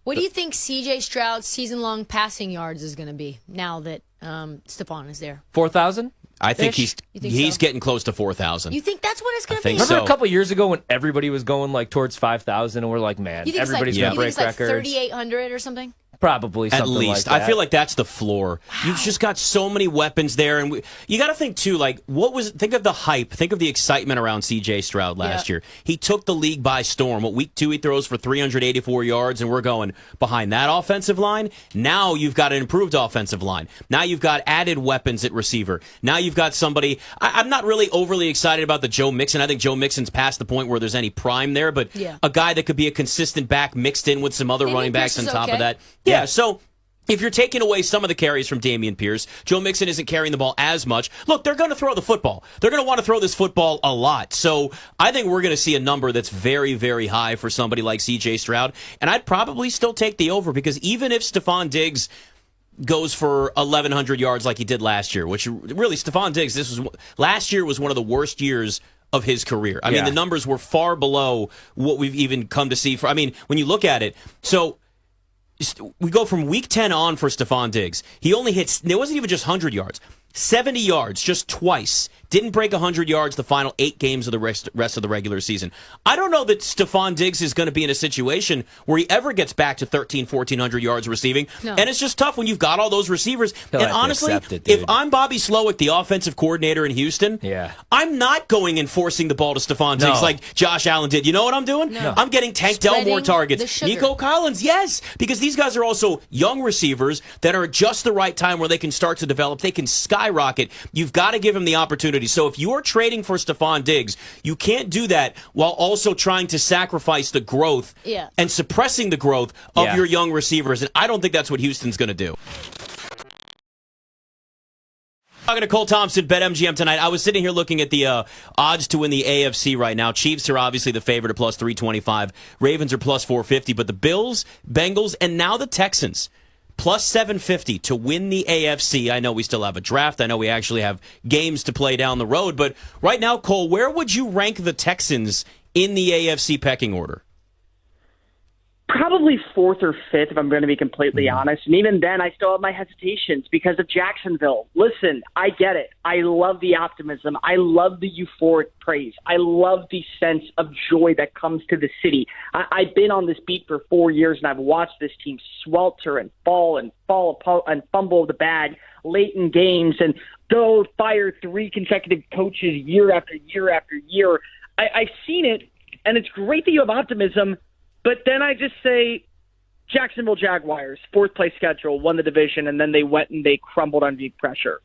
What do you think C.J. Stroud's season-long passing yards is going to be now that Stephon is there? 4,000? I think he's so? getting close to 4,000. You think that's what it's going to be? Remember a couple years ago when everybody was going like towards 5,000 and we're like, man, everybody's going to break records? 3,800 or something? Probably at something least. like that. I feel like that's the floor. Wow. You've just got so many weapons there, and you got to think too. Like, think of the hype, think of the excitement around C.J. Stroud last year. He took the league by storm. Week 2 he throws for 384 yards, and we're going behind that offensive line. Now you've got an improved offensive line. Now you've got added weapons at receiver. Now you've got somebody. I'm not really overly excited about the Joe Mixon. I think Joe Mixon's past the point where there's any prime there, but a guy that could be a consistent back mixed in with some other running backs on top of that. Yeah, so if you're taking away some of the carries from Dameon Pierce, Joe Mixon isn't carrying the ball as much. Look, they're going to throw the football. They're going to want to throw this football a lot. So I think we're going to see a number that's very, very high for somebody like C.J. Stroud. And I'd probably still take the over because even if Stephon Diggs goes for 1,100 yards like he did last year, which really, Stephon Diggs, last year was one of the worst years of his career. I mean, the numbers were far below what we've even come to see. When you look at it, so we go from week 10 on for Stephon Diggs. He only hits, it wasn't even just 100 yards, 70 yards just twice. Didn't break 100 yards the final 8 games of the rest of the regular season. I don't know that Stephon Diggs is going to be in a situation where he ever gets back to 1,400 yards receiving. No. And it's just tough when you've got all those receivers. And honestly, if I'm Bobby Slowick, the offensive coordinator in Houston, I'm not going and forcing the ball to Stephon Diggs like Josh Allen did. You know what I'm doing? No. I'm getting Tank Delmore targets. Nico Collins, yes. Because these guys are also young receivers that are at just the right time where they can start to develop. They can skyrocket. You've got to give them the opportunity. So if you are trading for Stephon Diggs, you can't do that while also trying to sacrifice the growth and suppressing the growth of your young receivers. And I don't think that's what Houston's going to do. Talking to Cole Thompson, BetMGM tonight. I was sitting here looking at the odds to win the AFC right now. Chiefs are obviously the favorite at plus 325. Ravens are plus 450. But the Bills, Bengals, and now the Texans, plus 750 to win the AFC. I know we still have a draft. I know we actually have games to play down the road. But right now, Cole, where would you rank the Texans in the AFC pecking order? Probably 4th or 5th, if I'm going to be completely honest. And even then, I still have my hesitations because of Jacksonville. Listen, I get it. I love the optimism. I love the euphoric praise. I love the sense of joy that comes to the city. I've been on this beat for 4 years, and I've watched this team swelter and fall and fumble the bag late in games and go fire 3 consecutive coaches year after year after year. I've seen it, and it's great that you have optimism. But then I just say Jacksonville Jaguars, 4th place schedule, won the division, and then they went and they crumbled under pressure.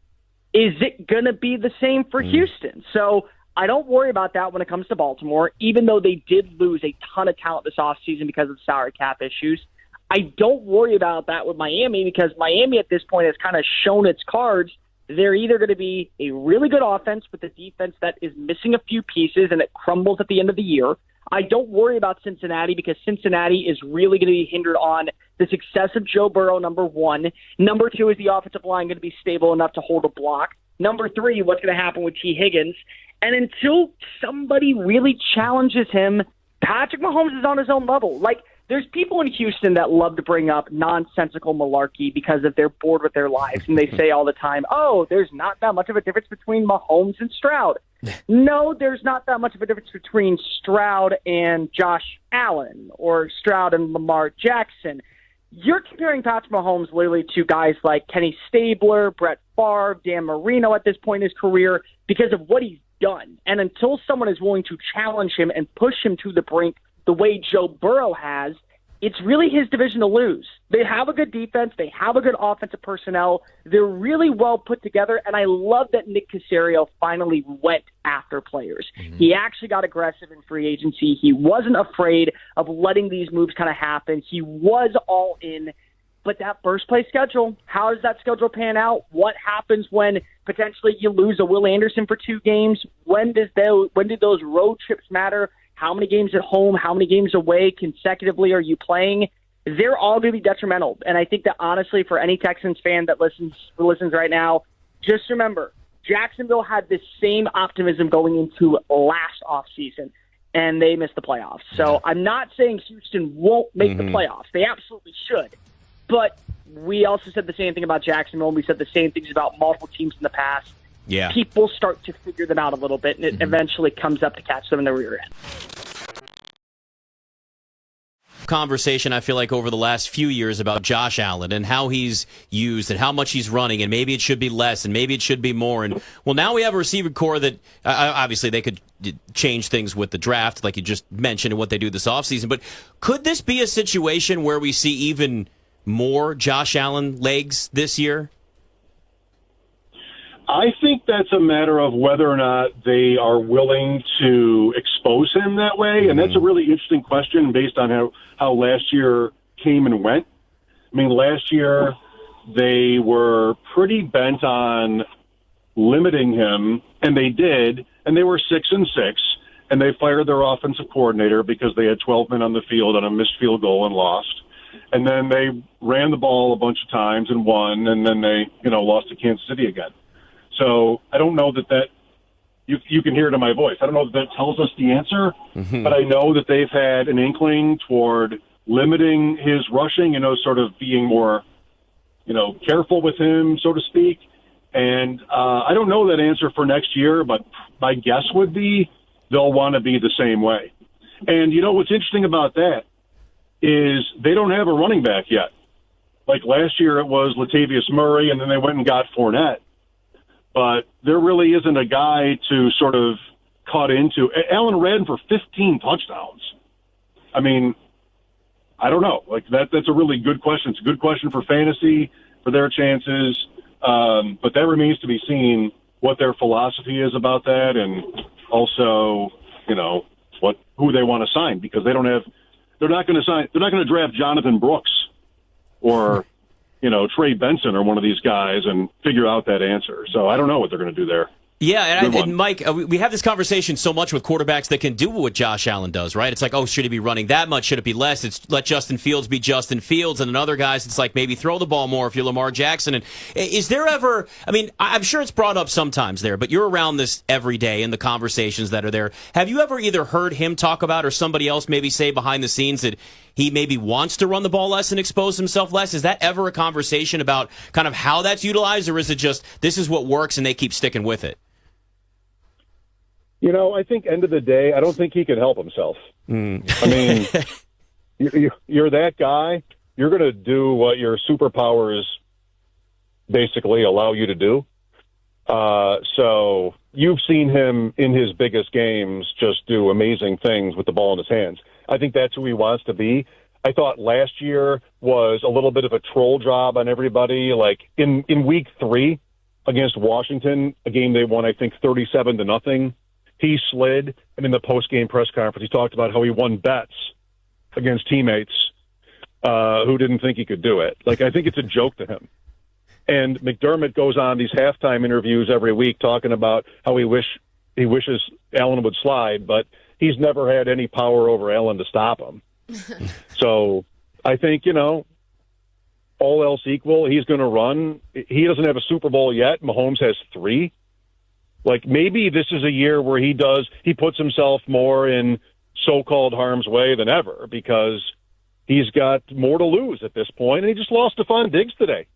Is it going to be the same for Houston? So I don't worry about that when it comes to Baltimore, even though they did lose a ton of talent this offseason because of salary cap issues. I don't worry about that with Miami because Miami at this point has kind of shown its cards. They're either going to be a really good offense with a defense that is missing a few pieces and it crumbles at the end of the year. I don't worry about Cincinnati because Cincinnati is really going to be hindered on the success of Joe Burrow, number 1. Number 2, is the offensive line going to be stable enough to hold a block? Number 3, what's going to happen with T. Higgins? And until somebody really challenges him, Patrick Mahomes is on his own level. Like, there's people in Houston that love to bring up nonsensical malarkey because if they're bored with their lives. And they say all the time, oh, there's not that much of a difference between Mahomes and Stroud. No, there's not that much of a difference between Stroud and Josh Allen or Stroud and Lamar Jackson. You're comparing Patrick Mahomes literally to guys like Kenny Stabler, Brett Favre, Dan Marino at this point in his career because of what he's done. And until someone is willing to challenge him and push him to the brink the way Joe Burrow has, it's really his division to lose. They have a good defense. They have a good offensive personnel. They're really well put together, and I love that Nick Caserio finally went after players. He actually got aggressive in free agency. He wasn't afraid of letting these moves kind of happen. He was all in. But that first-place schedule, how does that schedule pan out? What happens when potentially you lose a Will Anderson for 2 games? When did those road trips matter? How many games at home? How many games away consecutively are you playing? They're all going to be detrimental. And I think that honestly, for any Texans fan that listens right now, just remember, Jacksonville had this same optimism going into last offseason. and they missed the playoffs. So I'm not saying Houston won't make the playoffs. They absolutely should. But we also said the same thing about Jacksonville, and we said the same things about multiple teams in the past. Yeah. People start to figure them out a little bit, and it eventually comes up to catch them in the rear end. Conversation, I feel like, over the last few years about Josh Allen and how he's used and how much he's running, and maybe it should be less and maybe it should be more. And well, now we have a receiver core that obviously they could change things with the draft, like you just mentioned, and what they do this offseason. But could this be a situation where we see even more Josh Allen legs this year? I think that's a matter of whether or not they are willing to expose him that way. And that's a really interesting question based on how last year came and went. I mean, last year they were pretty bent on limiting him, and they did, and they were 6-6, and they fired their offensive coordinator because they had 12 men on the field on a missed field goal and lost. And then they ran the ball a bunch of times and won, and then they, lost to Kansas City again. So I don't know that you can hear it in my voice. I don't know that tells us the answer, but I know that they've had an inkling toward limiting his rushing, sort of being more, careful with him, so to speak. And I don't know that answer for next year, but my guess would be they'll want to be the same way. And what's interesting about that is they don't have a running back yet. Like last year it was Latavius Murray, and then they went and got Fournette. But there really isn't a guy to sort of cut into. Allen ran for 15 touchdowns. I mean, I don't know. Like that's a really good question. It's a good question for fantasy, for their chances. But that remains to be seen what their philosophy is about that, and also, who they want to sign, because they're not going to draft Jonathan Brooks or Trey Benson or one of these guys and figure out that answer. So I don't know what they're going to do there. Yeah, and Mike, we have this conversation so much with quarterbacks that can do what Josh Allen does, right? It's like, oh, should he be running that much? Should it be less? It's let Justin Fields be Justin Fields, and then other guys, it's like maybe throw the ball more if you're Lamar Jackson. And is there ever, I mean, I'm sure it's brought up sometimes there, but you're around this every day in the conversations that are there. Have you ever either heard him talk about or somebody else maybe say behind the scenes that he maybe wants to run the ball less and expose himself less? Is that ever a conversation about kind of how that's utilized, or is it just this is what works and they keep sticking with it? I think end of the day, I don't think he can help himself. I mean, you're that guy. You're going to do what your superpowers basically allow you to do. So you've seen him in his biggest games just do amazing things with the ball in his hands. I think that's who he wants to be. I thought last year was a little bit of a troll job on everybody. Like in week 3 against Washington, a game they won, I think 37-0. He slid, and in the post-game press conference, he talked about how he won bets against teammates who didn't think he could do it. Like, I think it's a joke to him. And McDermott goes on these halftime interviews every week talking about how he wishes Allen would slide, but he's never had any power over Allen to stop him. So I think, all else equal, he's going to run. He doesn't have a Super Bowl yet. Mahomes has 3. Like, maybe this is a year where he puts himself more in so-called harm's way than ever, because he's got more to lose at this point, and he just lost Stephon Diggs today.